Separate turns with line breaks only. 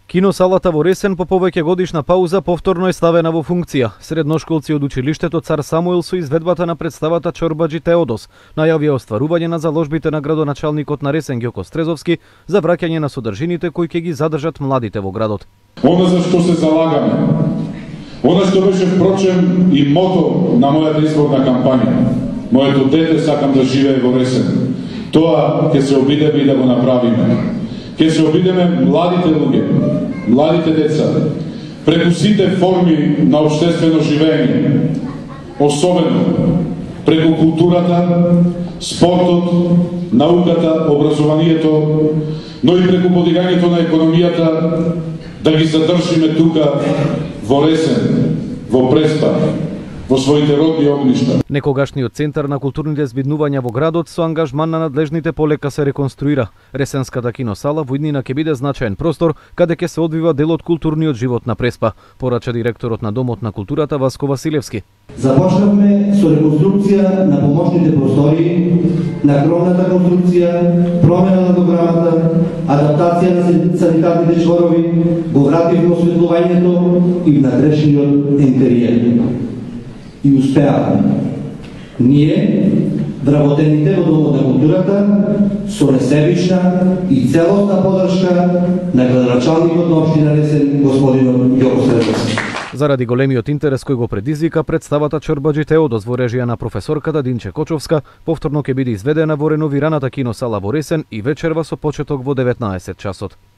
Киносалата во Ресен по повеќе годишна пауза повторно е ставена во функција. Средношколци од училиштето Цар Самуил со изведбата на представата Чорбаџи Теодос најавија остварување на заложбите на градоначалникот на Ресен Ѓоко Стрезовски за враќање на содржините кои ќе ги задржат младите во градот.
Она за што се залагаме, она што беше впрочем и мото на мојата изборна кампања, моето дете сакам да живее во Ресен. Тоа ќе се обидеме и да го направиме. Ќе се обидеме младите луѓе, младите деца, преку сите форми на општествено живење, особено преку културата, спортот, науката, образованието, но и преку подигањето на економијата, да ги задржиме тука во Ресен, во Преспа, во своите родни огништа.
Некогашниот центар на културните збиднувања во градот со ангажман на надлежните полека се реконструира. Ресенската киносала во иднина ќе биде значаен простор каде ќе се одвива дел од културниот живот на Преспа, порача директорот на Домот на културата Васко Василевски.
Започнавме со реконструкција на помошните простори, на кровната конструкција, промена на дограмата, адаптација на санитарните чворови, го вративме осветлувањето и внатрешниот интериер. И успеавме. Ние, вработените во Домот на културата, со несебична и целосна подршка на градоначалникот на општина Ресен, господинот Ѓоко Стрезовски.
Заради големиот интерес кој го предизвика, представата Чорбаџи Теодос во режија на професорката Динче Кочовска повторно ќе биде изведена во реновираната киносала во Ресен и вечерва со почеток во 19 часот.